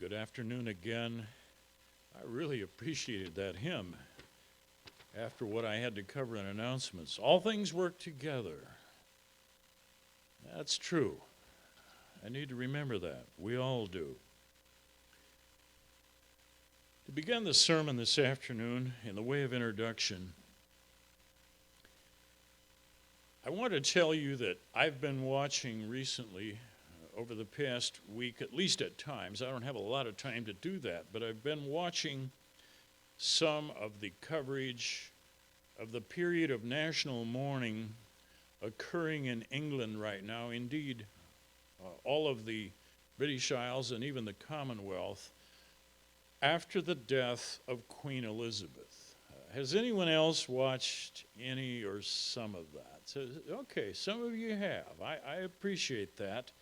Good afternoon again. I really appreciated that hymn after what I had to cover in announcements. All things work together. That's true. I need to remember that. We all do. To begin the sermon this afternoon, in the way of introduction, I want to tell you that I've been watching recently, over the past week, at least at times. I don't have a lot of time to do that, but I've been watching some of the coverage of the period of national mourning occurring in England right now. Indeed, all of the British Isles and even the Commonwealth after the death of Queen Elizabeth. Has anyone else watched any or some of that? So, okay, some of you have. I appreciate that.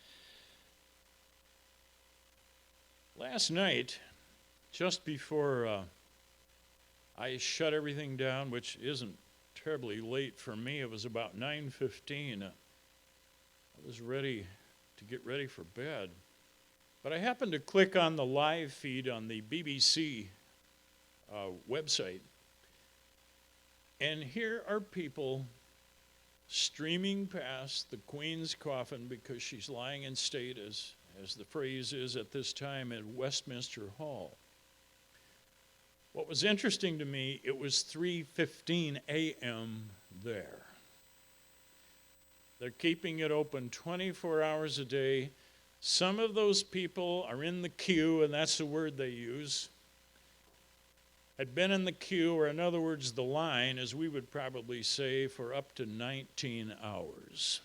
Last night, just before I shut everything down, which isn't terribly late for me, it was about 9:15. I was ready to get ready for bed. But I happened to click on the live feed on the BBC website. And here are people streaming past the Queen's coffin because she's lying in state, as the phrase is at this time, at Westminster Hall. What was interesting to me, it was 3:15 a.m. there. They're keeping it open 24 hours a day. Some of those people are in the queue, and that's the word they use. Had been in the queue, or in other words, the line, as we would probably say, for up to 19 hours.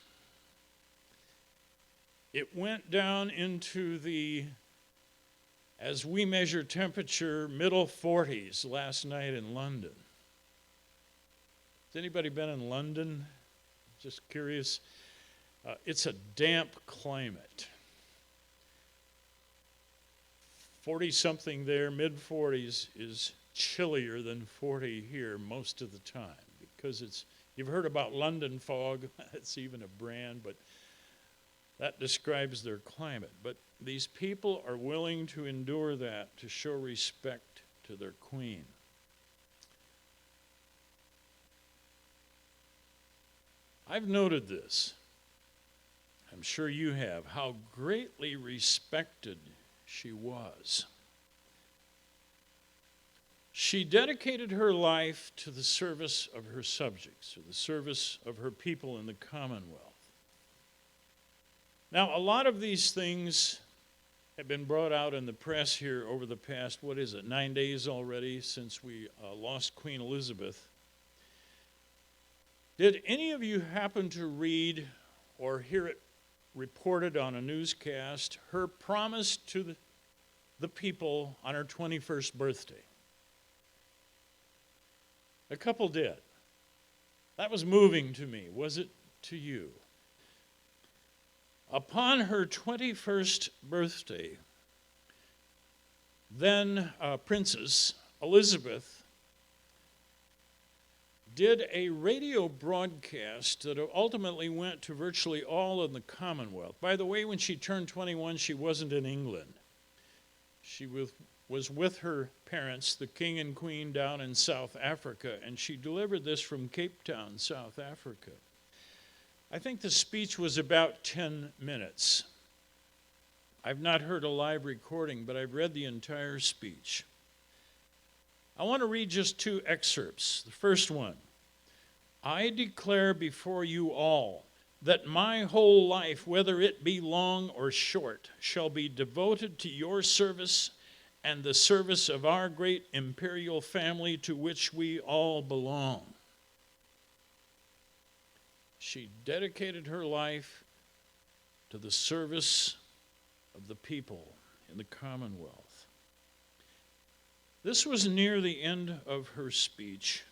It went down into the, as we measure temperature, middle 40s last night in London. Has anybody been in London? Just curious. It's a damp climate. 40-something there, mid-40s is chillier than 40 here most of the time because you've heard about London fog. It's even a brand, but that describes their climate. But these people are willing to endure that to show respect to their queen. I've noted this. I'm sure you have, how greatly respected she was. She dedicated her life to the service of her subjects, or the service of her people in the Commonwealth. Now, a lot of these things have been brought out in the press here over the past, 9 days already since we lost Queen Elizabeth. Did any of you happen to read or hear it reported on a newscast, her promise to the people on her 21st birthday? A couple did. That was moving to me. Was it to you? Upon her 21st birthday, then Princess Elizabeth did a radio broadcast that ultimately went to virtually all of the Commonwealth. By the way, when she turned 21, she wasn't in England. She was with her parents, the King and Queen, down in South Africa, and she delivered this from Cape Town, South Africa. I think the speech was about 10 minutes. I've not heard a live recording, but I've read the entire speech. I want to read just two excerpts. The first one: I declare before you all that my whole life, whether it be long or short, shall be devoted to your service and the service of our great imperial family to which we all belong. She dedicated her life to the service of the people in the Commonwealth. This was near the end of her speech,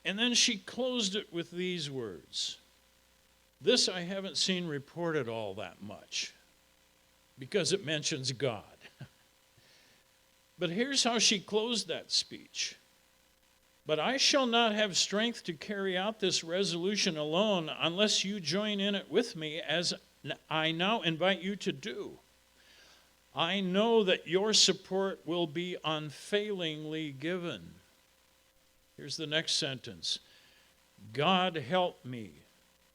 and then she closed it with these words. This I haven't seen reported all that much because it mentions God. But here's how she closed that speech. But I shall not have strength to carry out this resolution alone unless you join in it with me, as I now invite you to do. I know that your support will be unfailingly given. Here's the next sentence. God help me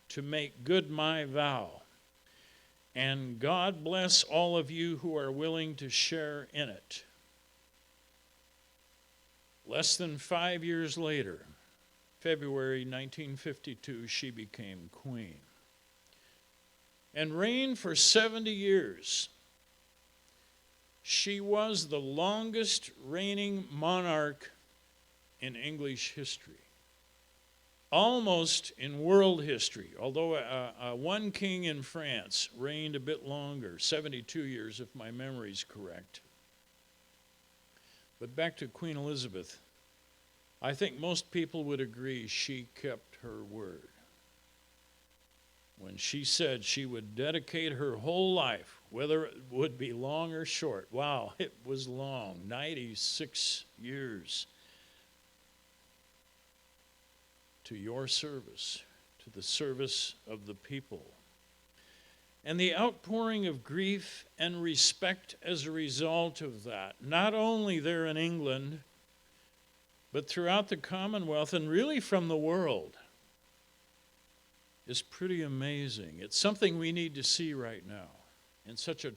to make good my vow, and God bless all of you who are willing to share in it. Less than 5 years later, February 1952, she became queen and reigned for 70 years. She was the longest reigning monarch in English history, almost in world history, although one king in France reigned a bit longer, 72 years if my memory is correct. But back to Queen Elizabeth, I think most people would agree she kept her word. When she said she would dedicate her whole life, whether it would be long or short, wow, it was long, 96 years, to your service, to the service of the people. And the outpouring of grief and respect as a result of that, not only there in England, but throughout the Commonwealth and really from the world, is pretty amazing. It's something we need to see right now in such a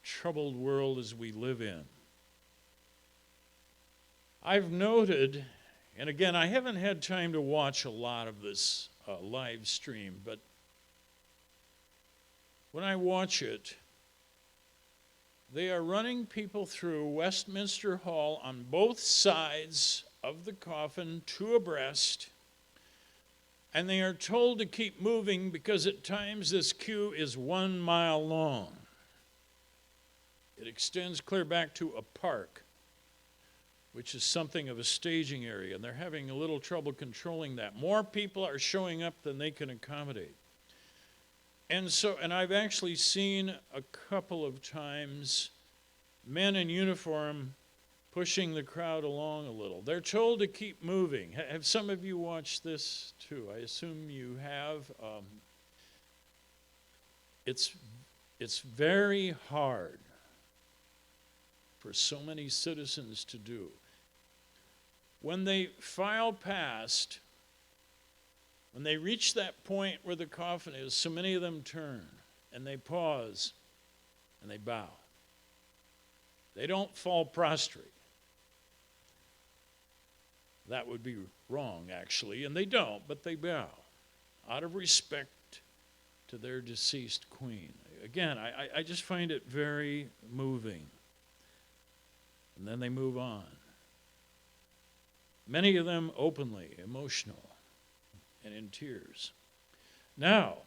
troubled world as we live in. I've noted, and again, I haven't had time to watch a lot of this live stream, but when I watch it, they are running people through Westminster Hall on both sides of the coffin, two abreast, and they are told to keep moving because at times this queue is 1 mile long. It extends clear back to a park, which is something of a staging area, and they're having a little trouble controlling that. More people are showing up than they can accommodate. And I've actually seen a couple of times men in uniform pushing the crowd along a little. They're told to keep moving. Have some of you watched this too? I assume you have. It's very hard for so many citizens to do. When they file past, when they reach that point where the coffin is, so many of them turn and they pause and they bow. They don't fall prostrate. That would be wrong, actually, and they don't, but they bow out of respect to their deceased queen. Again, I just find it very moving. And then they move on. Many of them openly emotional and in tears. Now,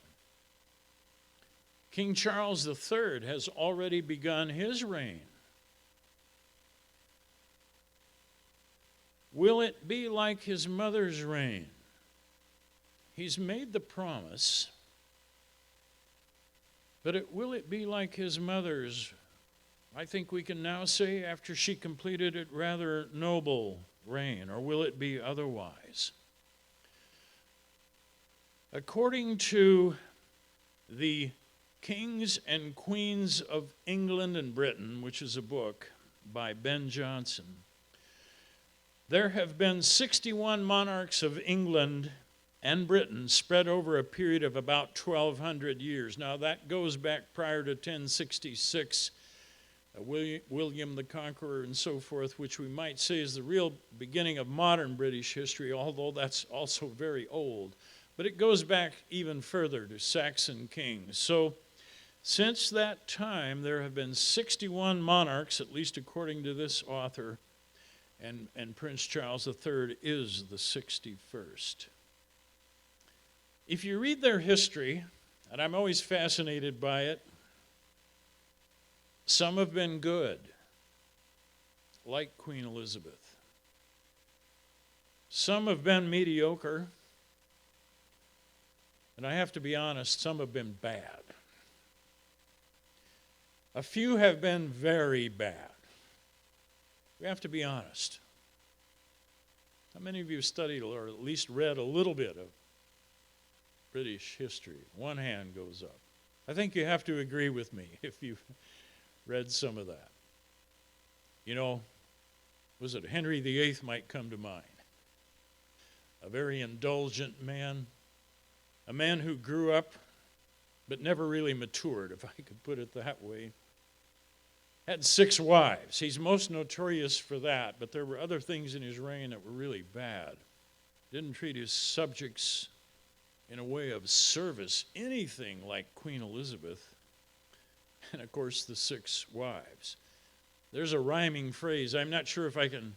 King Charles III has already begun his reign. Will it be like his mother's reign? He's made the promise, but will it be like his mother's? I think we can now say after she completed it, rather noble reign, or will it be otherwise? According to the Kings and Queens of England and Britain, which is a book by Ben Jonson, there have been 61 monarchs of England and Britain spread over a period of about 1,200 years. Now that goes back prior to 1066, William the Conqueror and so forth, which we might say is the real beginning of modern British history, although that's also very old. But it goes back even further to Saxon kings. So since that time, there have been 61 monarchs, at least according to this author, and Prince Charles III is the 61st. If you read their history, and I'm always fascinated by it, some have been good, like Queen Elizabeth. Some have been mediocre, and I have to be honest, some have been bad. A few have been very bad. We have to be honest. How many of you have studied or at least read a little bit of British history? One hand goes up. I think you have to agree with me if you read some of that. You know, was it Henry VIII might come to mind? A very indulgent man, a man who grew up but never really matured, if I could put it that way. Had 6 wives. He's most notorious for that, but there were other things in his reign that were really bad. Didn't treat his subjects in a way of service, anything like Queen Elizabeth. And of course, the 6 wives. There's a rhyming phrase. I'm not sure if I can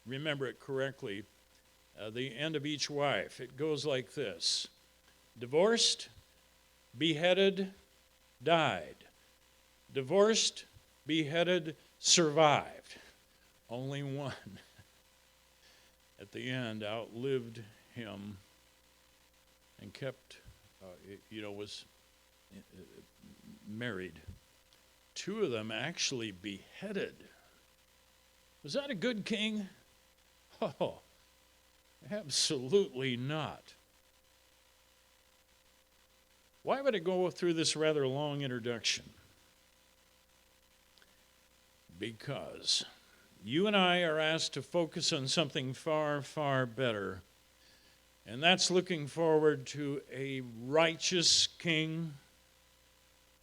remember it correctly. The end of each wife. It goes like this: divorced, beheaded, died. Divorced, beheaded, survived. Only one at the end outlived him and kept, was married. 2 of them actually beheaded. Was that a good king? Oh, absolutely not. Why would I go through this rather long introduction? Because you and I are asked to focus on something far, far better, and that's looking forward to a righteous king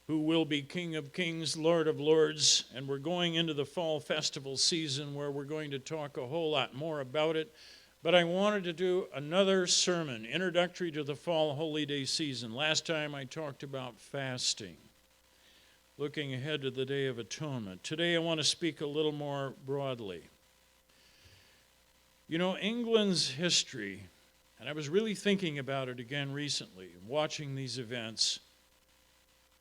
who will be King of Kings, Lord of Lords, and we're going into the fall festival season where we're going to talk a whole lot more about it. But I wanted to do another sermon, introductory to the fall holy day season. Last time I talked about fasting, looking ahead to the Day of Atonement. Today I want to speak a little more broadly. You know, England's history, and I was really thinking about it again recently, watching these events,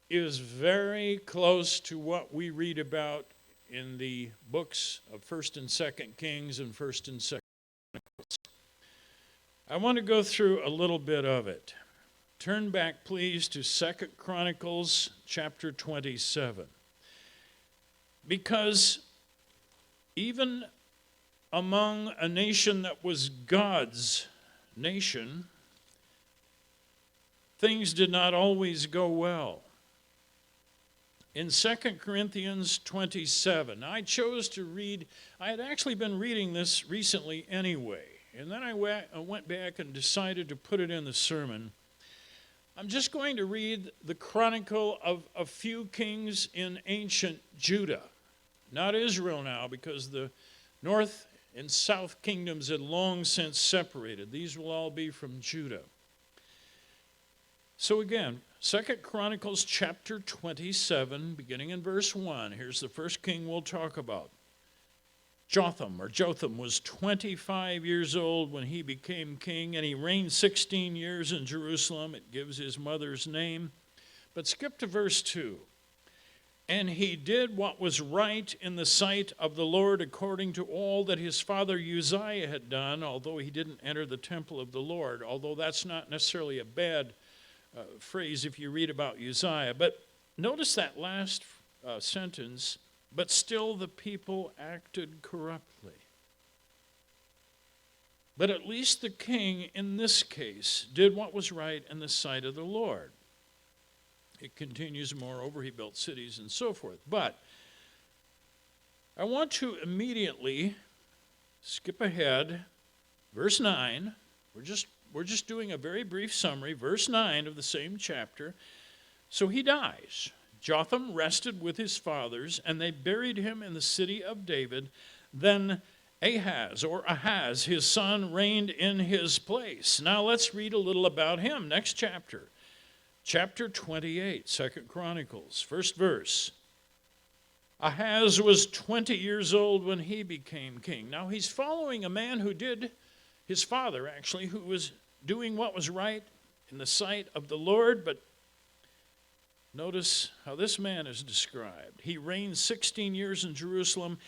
is very close to what we read about in the books of 1st and 2nd Kings and 1st and 2nd Chronicles. I want to go through a little bit of it. Turn back, please, to 2nd Chronicles chapter 27. Because even among a nation that was God's nation, things did not always go well. In 2 Corinthians 27, I chose to read, I had actually been reading this recently anyway, and then I went back and decided to put it in the sermon. I'm just going to read the chronicle of a few kings in ancient Judah, not Israel now, because the north and south kingdoms had long since separated. These will all be from Judah. So again, 2 Chronicles chapter 27, beginning in verse 1. Here's the first king we'll talk about. Jotham was 25 years old when he became king, and he reigned 16 years in Jerusalem. It gives his mother's name. But skip to verse 2. And he did what was right in the sight of the Lord according to all that his father Uzziah had done, although he didn't enter the temple of the Lord, although that's not necessarily a bad phrase if you read about Uzziah. But notice that last sentence, but still the people acted corruptly. But at least the king in this case did what was right in the sight of the Lord. It continues, moreover, he built cities and so forth. But I want to immediately skip ahead. Verse 9, we're just doing a very brief summary. Verse 9 of the same chapter. So he dies. Jotham rested with his fathers, and they buried him in the city of David. Then Ahaz, his son, reigned in his place. Now let's read a little about him. Next chapter. Chapter 28, 2 Chronicles, first verse. Ahaz was 20 years old when he became king. Now he's following a man who did, his father actually, who was doing what was right in the sight of the Lord, but notice how this man is described. He reigned 16 years in Jerusalem,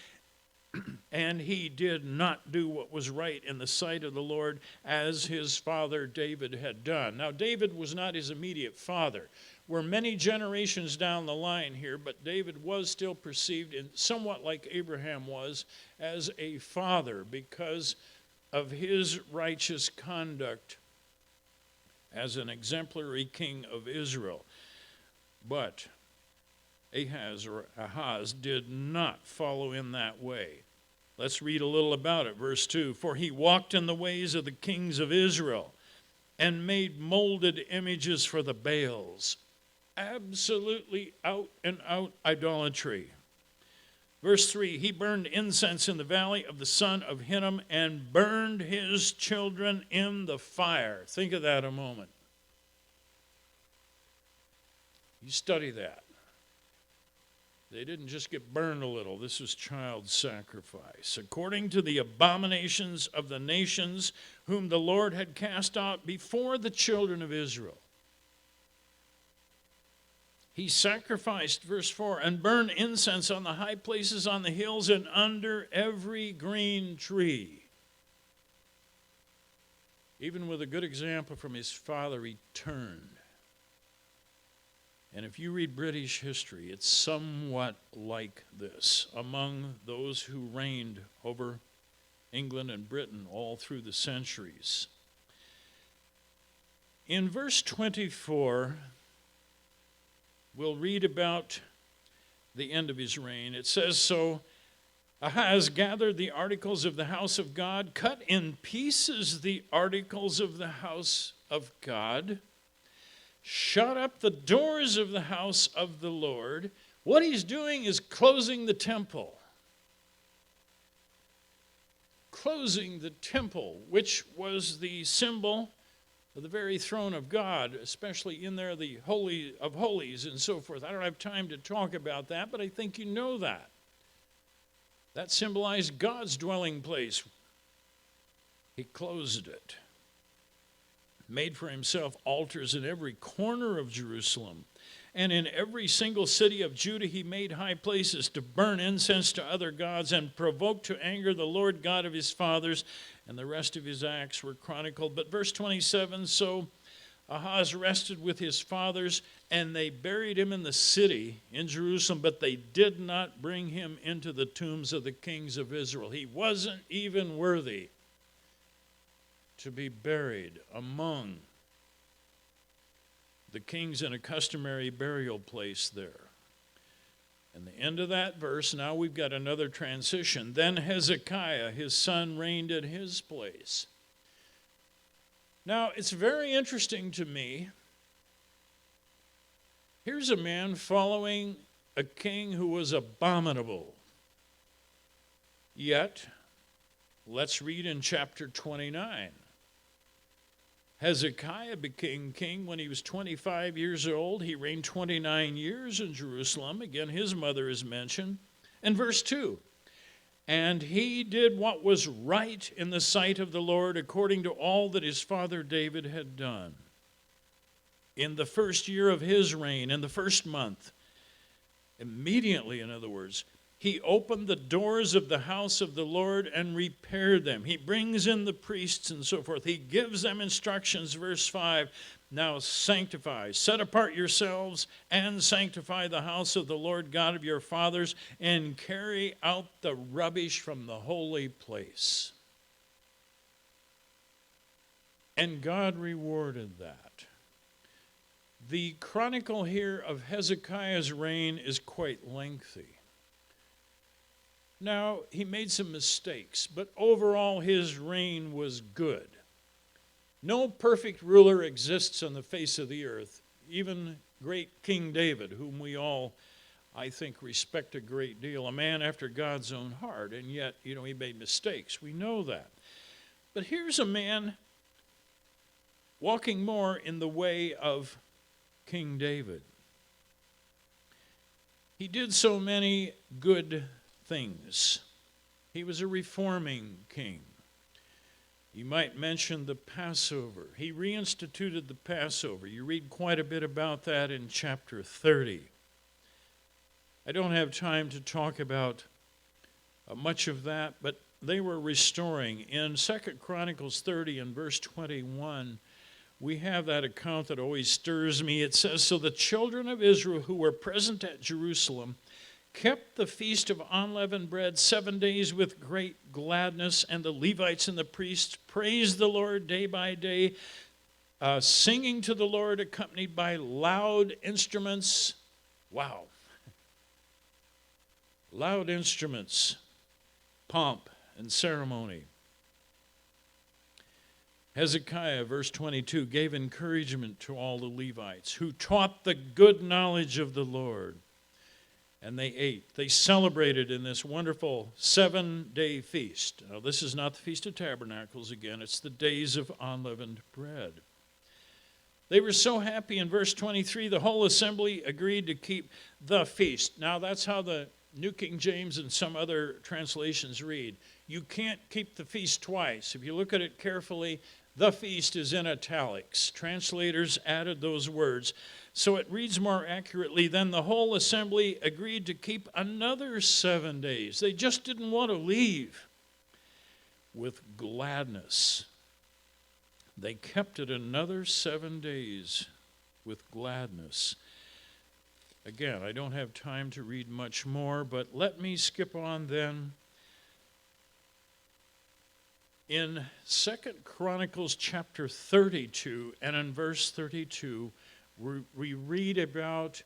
and he did not do what was right in the sight of the Lord as his father David had done. Now, David was not his immediate father. We're many generations down the line here, but David was still perceived, in somewhat like Abraham was, as a father because of his righteous conduct as an exemplary king of Israel. But Ahaz did not follow in that way. Let's read a little about it. Verse 2, for he walked in the ways of the kings of Israel and made molded images for the Baals. Absolutely out and out idolatry. Verse 3, he burned incense in the valley of the son of Hinnom and burned his children in the fire. Think of that a moment. You study that. They didn't just get burned a little. This was child sacrifice. According to the abominations of the nations whom the Lord had cast out before the children of Israel. He sacrificed, verse 4, and burned incense on the high places on the hills and under every green tree. Even with a good example from his father, he turned. And if you read British history, it's somewhat like this among those who reigned over England and Britain all through the centuries. In verse 24, we'll read about the end of his reign. It says, so Ahaz gathered the articles of the house of God, cut in pieces the articles of the house of God, shut up the doors of the house of the Lord. What he's doing is closing the temple. Closing the temple, which was the symbol of the very throne of God, especially in there, the Holy of Holies and so forth. I don't have time to talk about that, but I think you know that. That symbolized God's dwelling place. He closed it. Made for himself altars in every corner of Jerusalem. And in every single city of Judah he made high places to burn incense to other gods and provoke to anger the Lord God of his fathers. And the rest of his acts were chronicled. But verse 27, so Ahaz rested with his fathers, and they buried him in the city in Jerusalem, but they did not bring him into the tombs of the kings of Israel. He wasn't even worthy to be buried among the kings in a customary burial place there. And the end of that verse, now we've got another transition. Then Hezekiah, his son, reigned in his place. Now, it's very interesting to me. Here's a man following a king who was abominable. Yet, let's read in chapter 29. Hezekiah became king when he was 25 years old. He reigned 29 years in Jerusalem. Again, his mother is mentioned. And verse 2, and he did what was right in the sight of the Lord according to all that his father David had done. In the first year of his reign, in the first month, immediately, in other words, he opened the doors of the house of the Lord and repaired them. He brings in the priests and so forth. He gives them instructions, verse 5. Now sanctify, set apart yourselves and sanctify the house of the Lord God of your fathers and carry out the rubbish from the holy place. And God rewarded that. The chronicle here of Hezekiah's reign is quite lengthy. Now, he made some mistakes, but overall his reign was good. No perfect ruler exists on the face of the earth, even great King David, whom we all, I think, respect a great deal, a man after God's own heart, and yet, he made mistakes. We know that. But here's a man walking more in the way of King David. He did so many good things. He was a reforming king. You might mention the Passover. He reinstituted the Passover. You read quite a bit about that in chapter 30. I don't have time to talk about much of that, but they were restoring. In 2 Chronicles 30 and verse 21, we have that account that always stirs me. It says, so the children of Israel who were present at Jerusalem kept the feast of unleavened bread 7 days with great gladness, and the Levites and the priests praised the Lord day by day, singing to the Lord accompanied by loud instruments. Wow. loud instruments, pomp, and ceremony. Hezekiah, verse 22, gave encouragement to all the Levites who taught the good knowledge of the Lord. And they ate. They celebrated in this wonderful 7-day feast. Now, this is not the Feast of Tabernacles again. It's the days of unleavened bread. They were so happy in verse 23, the whole assembly agreed to keep the feast. Now, that's how the New King James and some other translations read. You can't keep the feast twice. If you look at it carefully, the feast is in italics. Translators added those words. So it reads more accurately, then the whole assembly agreed to keep another 7 days. They just didn't want to leave. With gladness. They kept it another 7 days with gladness. Again, I don't have time to read much more, but let me skip on then. In 2 Chronicles chapter 32 and in verse 32, we read about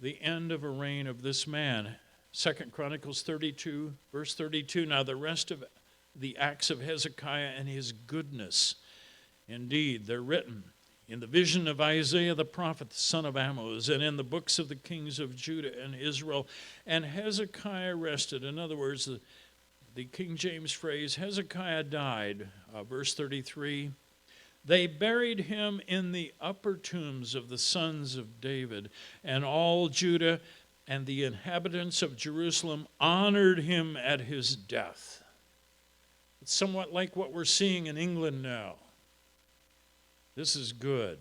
the end of a reign of this man. 2 Chronicles 32, verse 32, now the rest of the acts of Hezekiah and his goodness, indeed, they're written in the vision of Isaiah the prophet, the son of Amoz, and in the books of the kings of Judah and Israel. And Hezekiah rested. In other words, the King James phrase, Hezekiah died, verse 33. They buried him in the upper tombs of the sons of David, and all Judah and the inhabitants of Jerusalem honored him at his death. It's somewhat like what we're seeing in England now. This is good.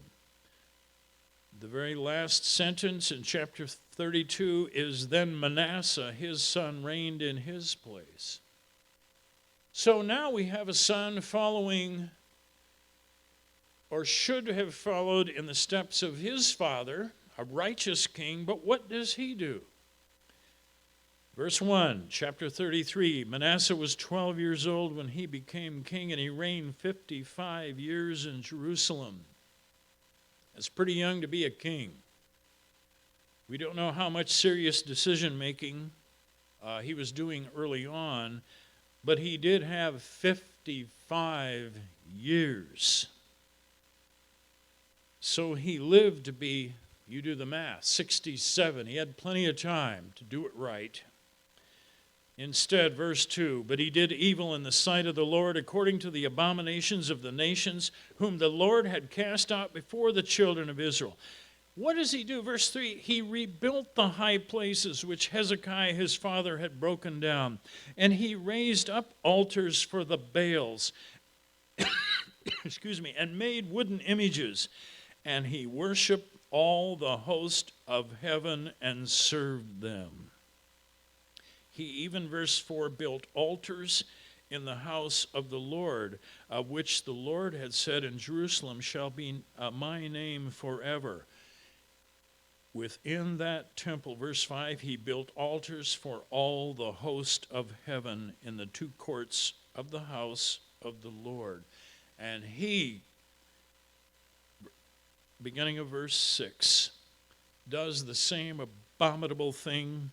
The very last sentence in chapter 32 is, then Manasseh, his son, reigned in his place. So now we have a son following, or should have followed in the steps of his father, a righteous king, but what does he do? Verse 1, chapter 33, Manasseh was 12 years old when he became king, and he reigned 55 years in Jerusalem. That's pretty young to be a king. We don't know how much serious decision-making he was doing early on, but he did have 55 years. So he lived to be, you do the math, 67. He had plenty of time to do it right. Instead, verse 2, but he did evil in the sight of the Lord according to the abominations of the nations, whom the Lord had cast out before the children of Israel. What does he do? Verse 3, he rebuilt the high places which Hezekiah his father had broken down, and he raised up altars for the Baals, excuse me, and made wooden images, and he worshiped all the host of heaven and served them. He even, verse 4, built altars in the house of the Lord, of which the Lord had said, in Jerusalem shall be my name forever. Within that temple, verse 5, he built altars for all the host of heaven in the two courts of the house of the Lord. And he, beginning of verse 6, does the same abominable thing,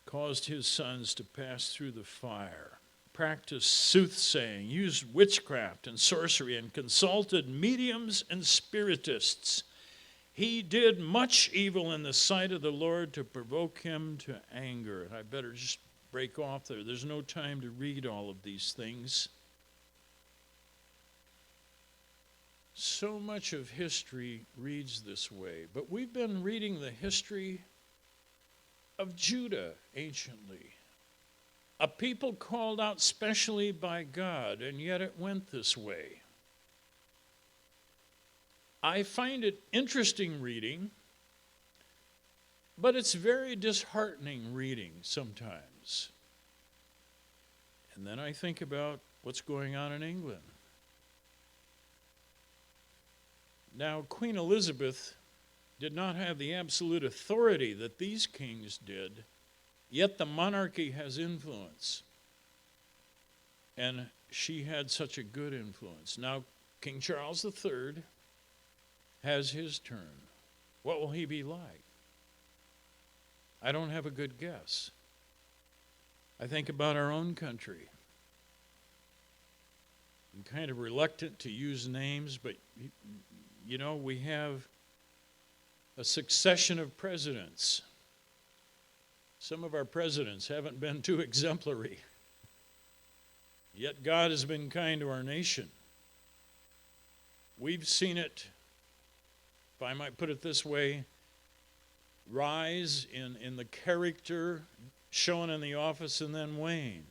caused his sons to pass through the fire, practiced soothsaying, used witchcraft and sorcery, and consulted mediums and spiritists. He did much evil in the sight of the Lord to provoke him to anger. And I better just break off there. There's no time to read all of these things. So much of history reads this way, but we've been reading the history of Judah anciently. A people called out specially by God, and yet it went this way. I find it interesting reading, but it's very disheartening reading sometimes. And then I think about what's going on in England. Now, Queen Elizabeth did not have the absolute authority that these kings did, yet the monarchy has influence. And she had such a good influence. Now, King Charles III has his turn. What will he be like? I don't have a good guess. I think about our own country. I'm kind of reluctant to use names, but you know, we have a succession of presidents. Some of our presidents haven't been too exemplary. Yet God has been kind to our nation. We've seen it, if I might put it this way, rise in the character shown in the office and then wane.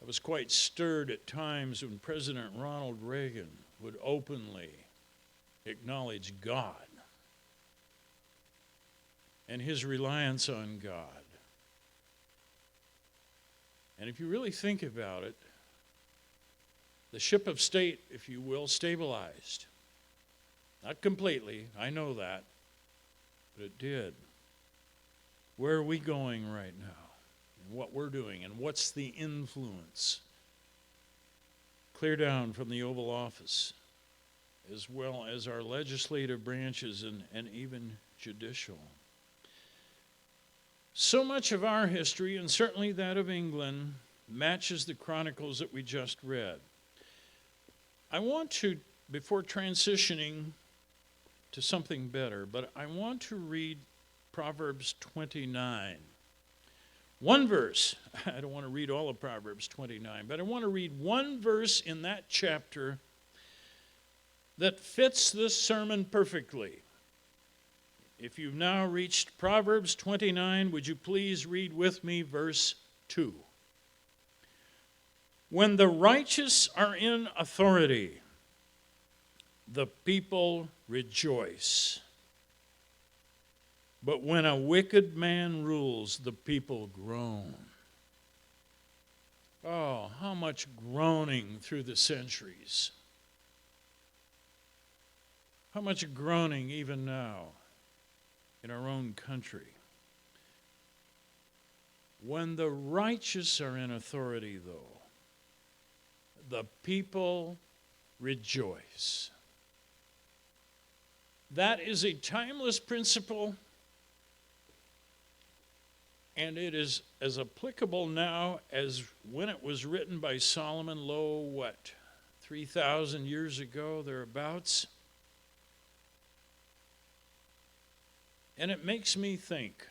I was quite stirred at times when President Ronald Reagan would openly acknowledge God and his reliance on God. And if you really think about it, the ship of state, if you will, stabilized. Not completely, I know that, but it did. Where are we going right now? And what we're doing, and what's the influence? Clear down from the Oval Office, as well as our legislative branches and even judicial. So much of our history, and certainly that of England, matches the chronicles that we just read. I want to, before transitioning to something better, but I want to read Proverbs 29. One verse. I don't want to read all of Proverbs 29, but I want to read one verse in that chapter that fits this sermon perfectly. If you've now reached Proverbs 29, would you please read with me verse 2? When the righteous are in authority, the people rejoice. But when a wicked man rules, the people groan. Oh, how much groaning through the centuries. How much groaning even now in our own country. When the righteous are in authority, though, the people rejoice. That is a timeless principle, and it is as applicable now as when it was written by Solomon, 3,000 years ago, thereabouts? And it makes me think,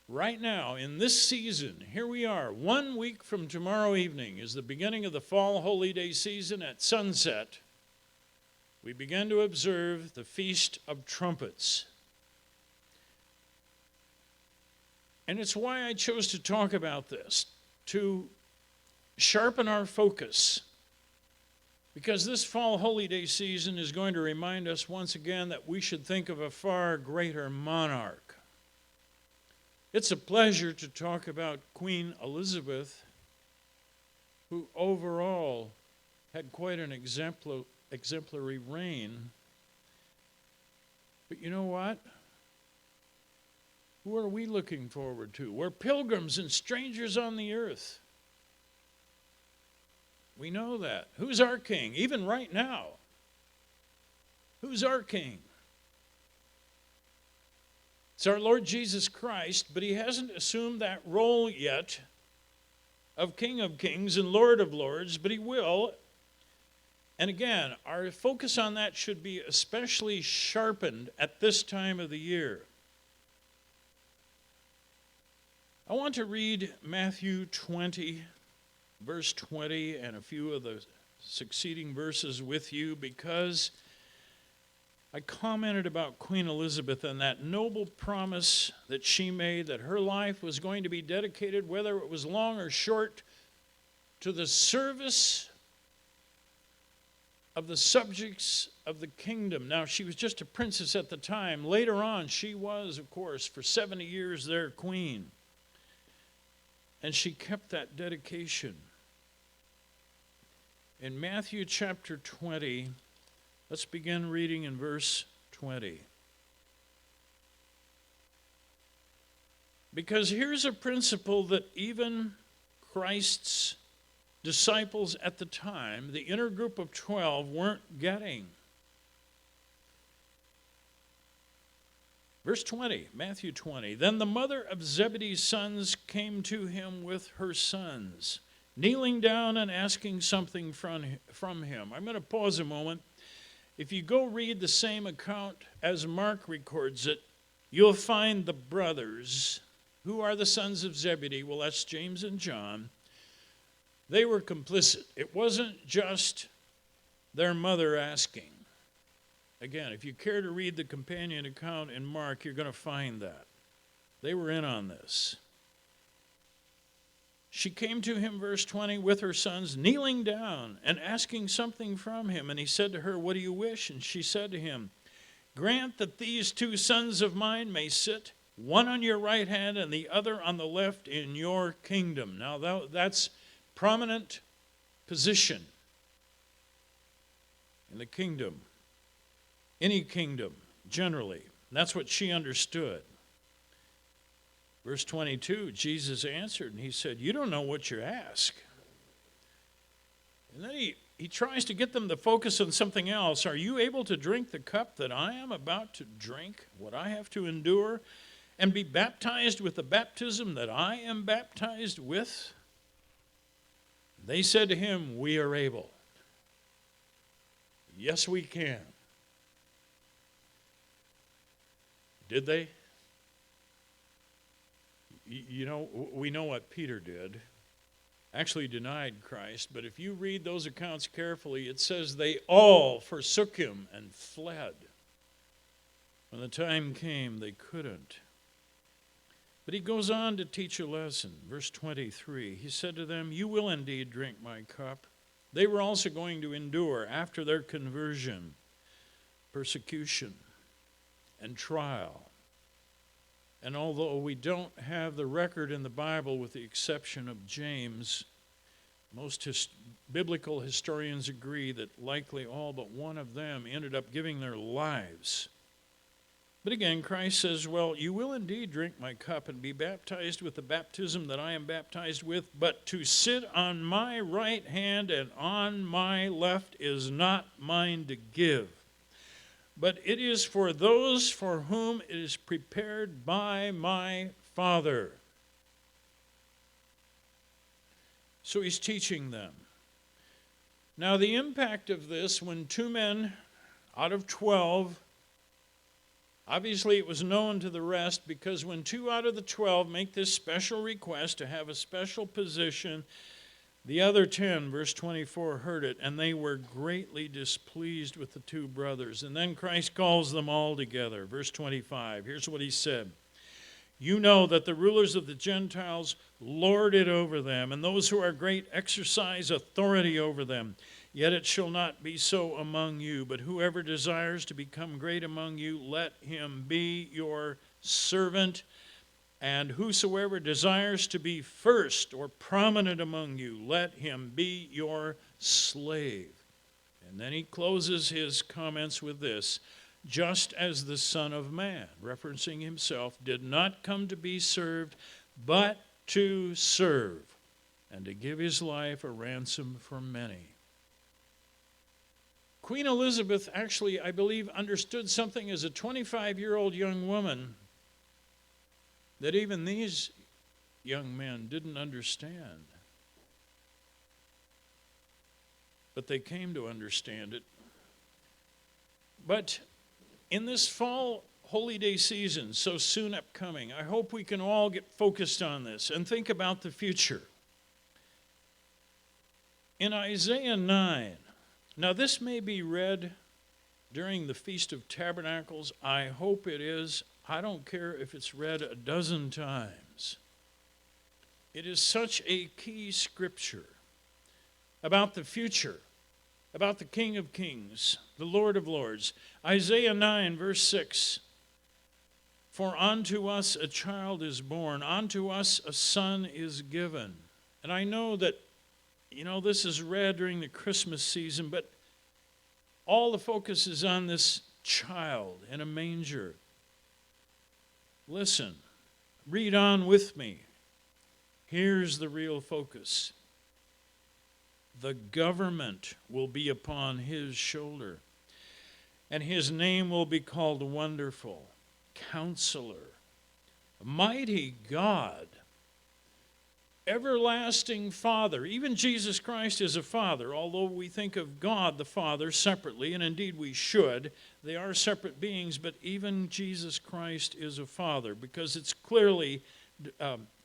right now, in this season, here we are, 1 week from tomorrow evening is the beginning of the fall holy day season. At sunset, we begin to observe the Feast of Trumpets. And it's why I chose to talk about this, to sharpen our focus. Because this fall holy day season is going to remind us once again that we should think of a far greater monarch. It's a pleasure to talk about Queen Elizabeth, who overall had quite an exemplary reign. But you know what? Who are we looking forward to? We're pilgrims and strangers on the earth. We know that. Who's our king? Even right now. Who's our king? It's our Lord Jesus Christ, but he hasn't assumed that role yet of King of Kings and Lord of Lords, but he will. And again, our focus on that should be especially sharpened at this time of the year. I want to read Matthew 20, verse 20, and a few of the succeeding verses with you, because I commented about Queen Elizabeth and that noble promise that she made that her life was going to be dedicated, whether it was long or short, to the service of the subjects of the kingdom. Now, she was just a princess at the time. Later on, she was, of course, for 70 years their queen. And she kept that dedication. In Matthew chapter 20, let's begin reading in verse 20. Because here's a principle that even Christ's disciples at the time, the inner group of 12, weren't getting. Verse 20, Matthew 20. Then the mother of Zebedee's sons came to him with her sons, kneeling down and asking something from him. I'm going to pause a moment. If you go read the same account as Mark records it, you'll find the brothers. Who are the sons of Zebedee? Well, that's James and John. They were complicit. It wasn't just their mother asking. Again, if you care to read the companion account in Mark, you're going to find that. They were in on this. She came to him, verse 20, with her sons, kneeling down and asking something from him. And he said to her, "What do you wish?" And she said to him, "Grant that these 2 sons of mine may sit, one on your right hand and the other on the left in your kingdom." Now that's prominent position in the kingdom. Any kingdom, generally. That's what she understood. Verse 22, Jesus answered, and he said, "You don't know what you ask." And then he tries to get them to focus on something else. Are you able to drink the cup that I am about to drink, what I have to endure, and be baptized with the baptism that I am baptized with? They said to him, "We are able." Yes, we can. Did they? You know, we know what Peter did. Actually denied Christ, but if you read those accounts carefully, it says they all forsook him and fled. When the time came, they couldn't. But he goes on to teach a lesson. Verse 23, he said to them, "You will indeed drink my cup." They were also going to endure, after their conversion, persecution and trial. And although we don't have the record in the Bible, with the exception of James, most biblical historians agree that likely all but one of them ended up giving their lives. But again, Christ says, "Well, you will indeed drink my cup and be baptized with the baptism that I am baptized with, but to sit on my right hand and on my left is not mine to give, but it is for those for whom it is prepared by my Father." So he's teaching them. Now the impact of this, when 2 men out of 12, obviously it was known to the rest, because when 2 out of the 12 make this special request to have a special position, the other 10, verse 24, heard it, and they were greatly displeased with the 2 brothers. And then Christ calls them all together. Verse 25, here's what he said. "You know that the rulers of the Gentiles lord it over them, and those who are great exercise authority over them. Yet it shall not be so among you, but whoever desires to become great among you, let him be your servant. And whosoever desires to be first or prominent among you, let him be your slave." And then he closes his comments with this: "Just as the Son of Man," referencing himself, "did not come to be served, but to serve, and to give his life a ransom for many." Queen Elizabeth actually, I believe, understood something as a 25-year-old young woman that even these young men didn't understand. But they came to understand it. But in this fall holy day season, so soon upcoming, I hope we can all get focused on this and think about the future. In Isaiah 9, now this may be read during the Feast of Tabernacles. I hope it is. I don't care if it's read a dozen times. It is such a key scripture about the future, about the King of Kings, the Lord of Lords. Isaiah 9, verse 6. "For unto us a child is born, unto us a son is given." And I know that, this is read during the Christmas season, but all the focus is on this child in a manger. Listen, read on with me. Here's the real focus. "The government will be upon his shoulder, and his name will be called Wonderful, Counselor, Mighty God, Everlasting Father. Even Jesus Christ is a Father, although we think of God the Father separately, and indeed we should. They are separate beings, but even Jesus Christ is a Father, because it's clearly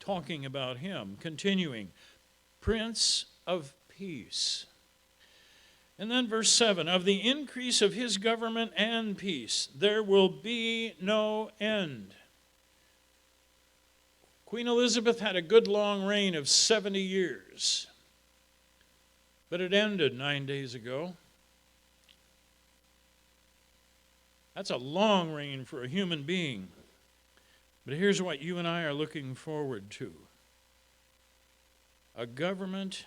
talking about him. Continuing, Prince of Peace. And then verse 7, of the increase of his government and peace, there will be no end. Queen Elizabeth had a good long reign of 70 years, but it ended 9 days ago. That's a long reign for a human being. But here's what you and I are looking forward to. A government,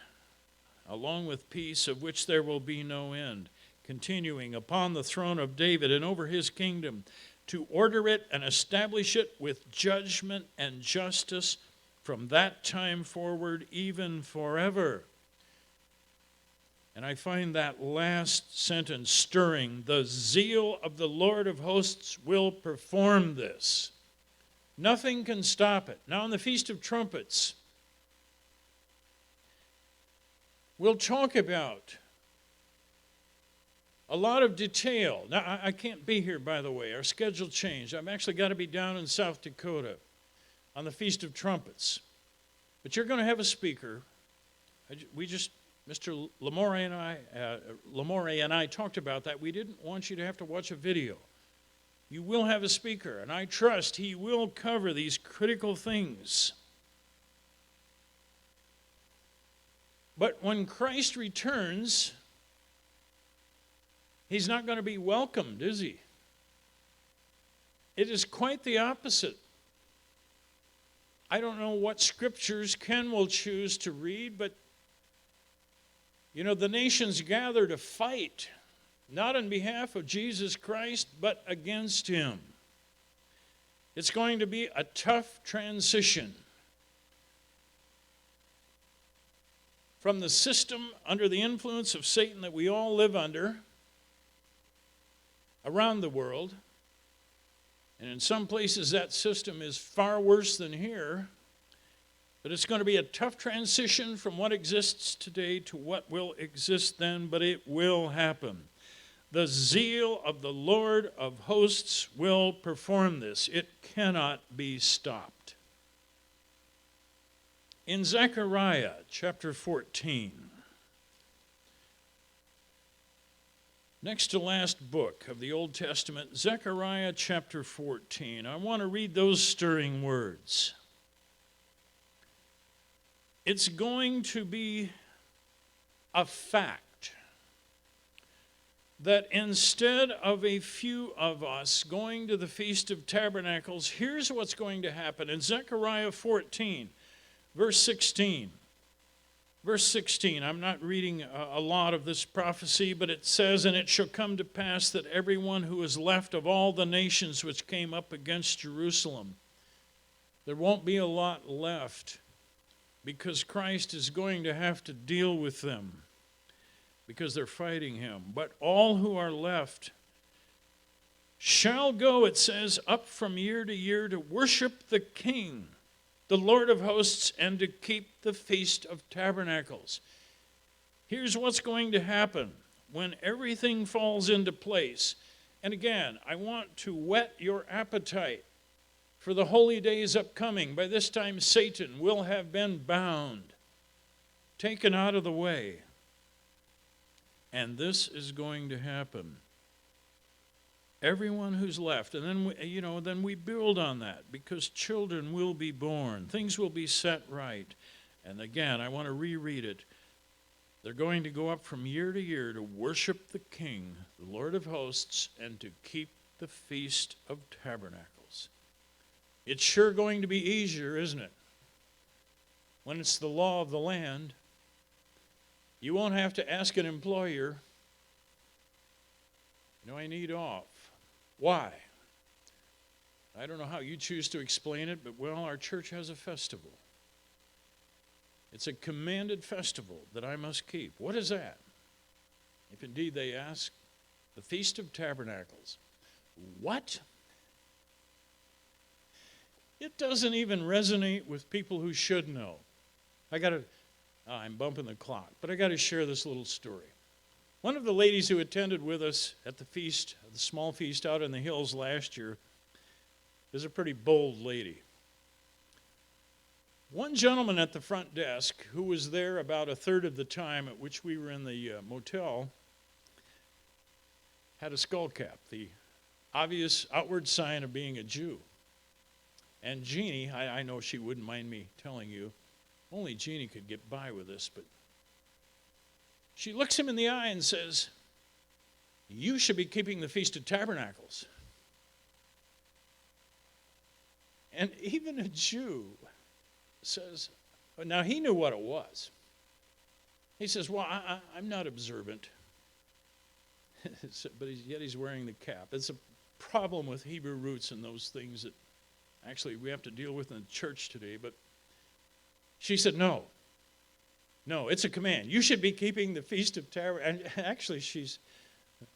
along with peace, of which there will be no end, continuing upon the throne of David and over his kingdom, to order it and establish it with judgment and justice from that time forward, even forever. And I find that last sentence stirring. The zeal of the Lord of hosts will perform this. Nothing can stop it. Now, on the Feast of Trumpets, we'll talk about a lot of detail. Now, I can't be here, by the way. Our schedule changed. I've actually got to be down in South Dakota on the Feast of Trumpets. But you're going to have a speaker. Mr. Lamore and I talked about that. We didn't want you to have to watch a video. You will have a speaker, and I trust he will cover these critical things. But when Christ returns, he's not going to be welcomed, is he? It is quite the opposite. I don't know what scriptures Ken will choose to read, but, the nations gather to fight, not on behalf of Jesus Christ, but against him. It's going to be a tough transition from the system under the influence of Satan that we all live under around the world. And in some places that system is far worse than here. But it's going to be a tough transition from what exists today to what will exist then, but it will happen. The zeal of the Lord of hosts will perform this. It cannot be stopped. In Zechariah chapter 14, next to last book of the Old Testament, Zechariah chapter 14. I want to read those stirring words. It's going to be a fact that instead of a few of us going to the Feast of Tabernacles, here's what's going to happen. In Zechariah 14, verse 16. Verse 16, I'm not reading a lot of this prophecy, but it says, and it shall come to pass that everyone who is left of all the nations which came up against Jerusalem, there won't be a lot left, because Christ is going to have to deal with them, because they're fighting him. But all who are left shall go, it says, up from year to year to worship the King, the Lord of hosts, and to keep the Feast of Tabernacles. Here's what's going to happen when everything falls into place. And again, I want to whet your appetite for the holy days upcoming. By this time, Satan will have been bound, taken out of the way. And this is going to happen. Everyone who's left, and then we build on that, because children will be born. Things will be set right. And again, I want to reread it. They're going to go up from year to year to worship the King, the Lord of hosts, and to keep the Feast of Tabernacles. It's sure going to be easier, isn't it? When it's the law of the land, you won't have to ask an employer, I need off. Why? I don't know how you choose to explain it, but our church has a festival. It's a commanded festival that I must keep. What is that? If indeed they ask, the Feast of Tabernacles. What? It doesn't even resonate with people who should know. I'm bumping the clock, but I got to share this little story. One of the ladies who attended with us at the feast, the small feast out in the hills last year, is a pretty bold lady. One gentleman at the front desk, who was there about a third of the time at which we were in the motel, had a skull cap, the obvious outward sign of being a Jew. And Jeannie, I know she wouldn't mind me telling you, only Jeannie could get by with this, but she looks him in the eye and says, "You should be keeping the Feast of Tabernacles." And even a Jew says, now he knew what it was. He says, "Well, I'm not observant." But yet he's wearing the cap. It's a problem with Hebrew roots and those things that actually we have to deal with in the church today. But she said, no, it's a command. You should be keeping the Feast of Tabernacles. And actually,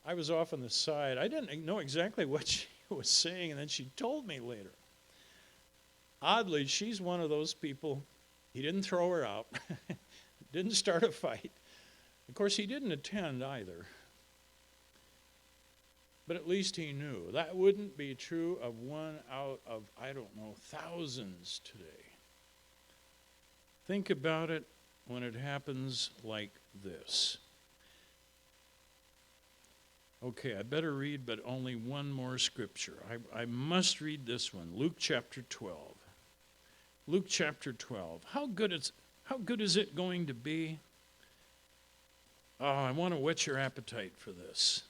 I was off on the side. I didn't know exactly what she was saying, and then she told me later. Oddly, she's one of those people, he didn't throw her out, didn't start a fight. Of course, he didn't attend either. But at least he knew. That wouldn't be true of one out of, thousands today. Think about it when it happens like this. Okay, I better read, but only one more scripture. I must read this one, Luke chapter 12. Luke chapter 12. How good is it going to be? Oh, I want to whet your appetite for this.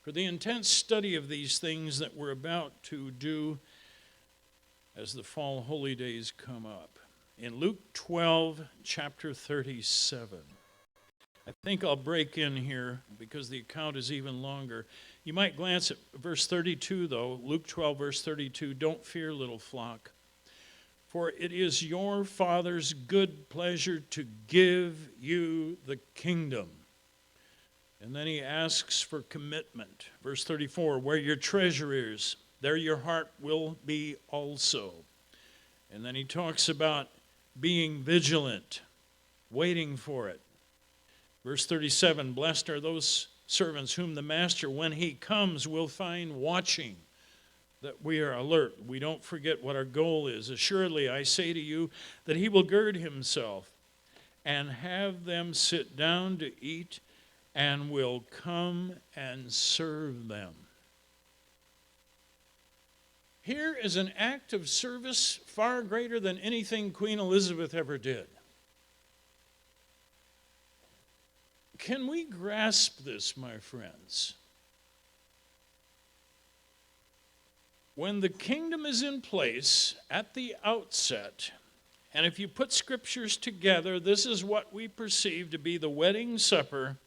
For the intense study of these things that we're about to do as the fall holy days come up. In Luke 12, chapter 37. I think I'll break in here because the account is even longer. You might glance at verse 32, though. Luke 12, verse 32. "Don't fear, little flock, for it is your Father's good pleasure to give you the kingdom." And then he asks for commitment. Verse 34, "Where your treasure is, there your heart will be also." And then he talks about being vigilant, waiting for it. Verse 37, "Blessed are those servants whom the master, when he comes, will find watching," that we are alert. We don't forget what our goal is. "Assuredly, I say to you that he will gird himself and have them sit down to eat and will come and serve them." Here is an act of service far greater than anything Queen Elizabeth ever did. Can we grasp this, my friends? When the kingdom is in place at the outset, and if you put scriptures together, this is what we perceive to be the wedding supper.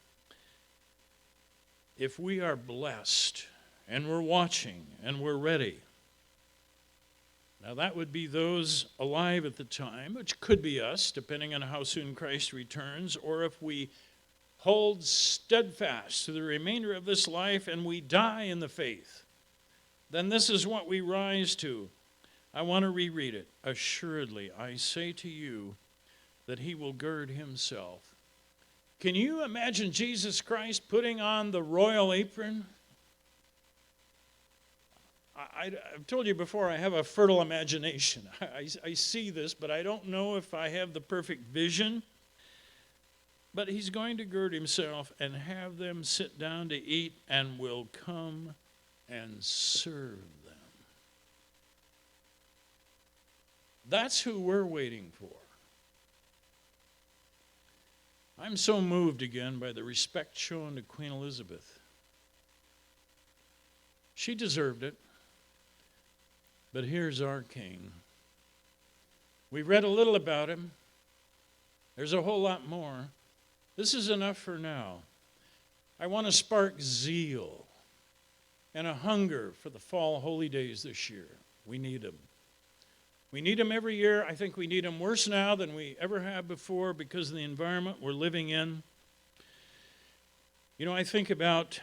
If we are blessed and we're watching and we're ready. Now that would be those alive at the time, which could be us, depending on how soon Christ returns, or if we hold steadfast to the remainder of this life and we die in the faith, then this is what we rise to. I want to reread it. "Assuredly, I say to you that he will gird himself." Can you imagine Jesus Christ putting on the royal apron? I've told you before, I have a fertile imagination. I see this, but I don't know if I have the perfect vision. But he's going to gird himself and have them sit down to eat and will come and serve them. That's who we're waiting for. I'm so moved again by the respect shown to Queen Elizabeth. She deserved it. But here's our king. We read a little about him. There's a whole lot more. This is enough for now. I want to spark zeal and a hunger for the fall holy days this year. We need them. We need them every year. I think we need them worse now than we ever have before because of the environment we're living in. You know, I think about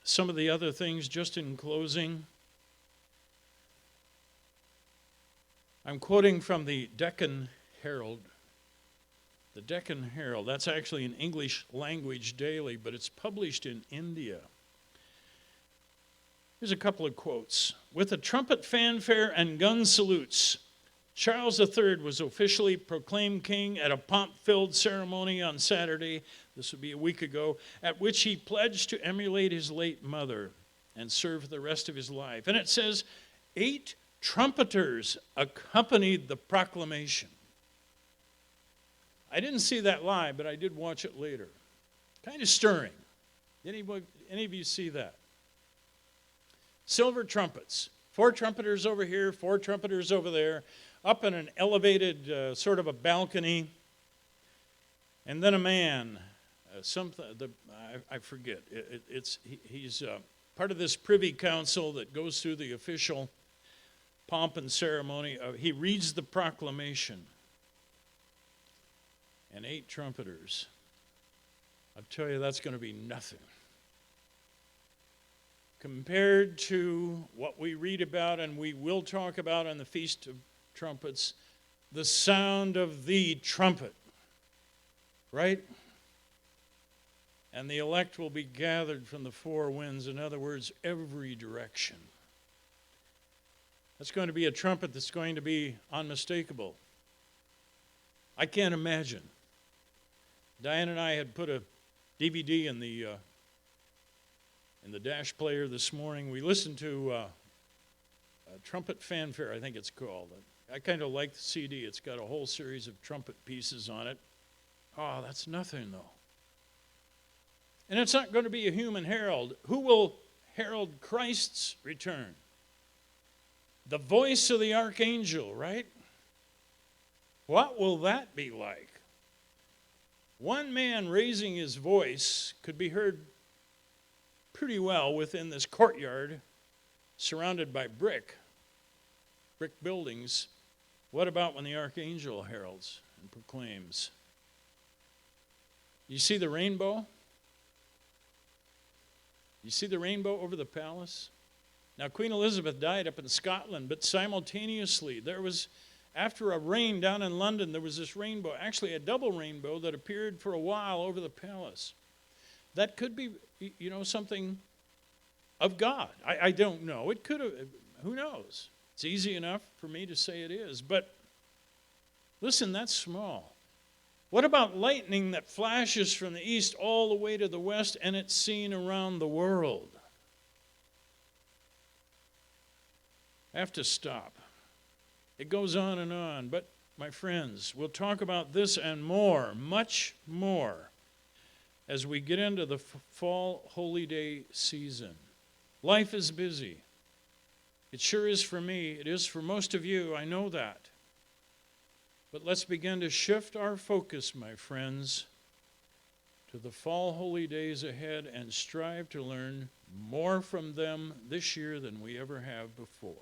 some of the other things just in closing. I'm quoting from the Deccan Herald. The Deccan Herald, that's actually an English language daily, but it's published in India. Here's a couple of quotes. With a trumpet fanfare and gun salutes, Charles III was officially proclaimed king at a pomp-filled ceremony on Saturday, this would be a week ago, at which he pledged to emulate his late mother and serve the rest of his life. And it says, 8 trumpeters accompanied the proclamation. I didn't see that live, but I did watch it later. Kind of stirring. Any of you see that? Silver trumpets. 4 trumpeters over here, 4 trumpeters over there, up in an elevated sort of a balcony. And then a man, I forget. He's part of this privy council that goes through the official pomp and ceremony. He reads the proclamation. And 8 trumpeters. I'll tell you, that's going to be nothing compared to what we read about and we will talk about on the Feast of Trumpets, the sound of the trumpet, right? And the elect will be gathered from the 4 winds, in other words, every direction. That's going to be a trumpet that's going to be unmistakable. I can't imagine. Diane and I had put a DVD in the dash player this morning. We listened to a trumpet fanfare, I think it's called. I kind of like the CD. It's got a whole series of trumpet pieces on it. Oh, that's nothing, though. And it's not going to be a human herald. Who will herald Christ's return? The voice of the archangel, right? What will that be like? One man raising his voice could be heard pretty well within this courtyard surrounded by brick buildings. What about when the archangel heralds and proclaims? You see the rainbow? You see the rainbow over the palace? Now, Queen Elizabeth died up in Scotland, but simultaneously there was, after a rain down in London, there was this rainbow, actually a double rainbow that appeared for a while over the palace. That could be, something of God. I don't know. It could have, who knows? It's easy enough for me to say it is. But listen, that's small. What about lightning that flashes from the east all the way to the west and it's seen around the world? I have to stop. It goes on, but my friends, we'll talk about this and more, much more, as we get into the fall holy day season. Life is busy. It sure is for me. It is for most of you. I know that. But let's begin to shift our focus, my friends, to the fall holy days ahead and strive to learn more from them this year than we ever have before.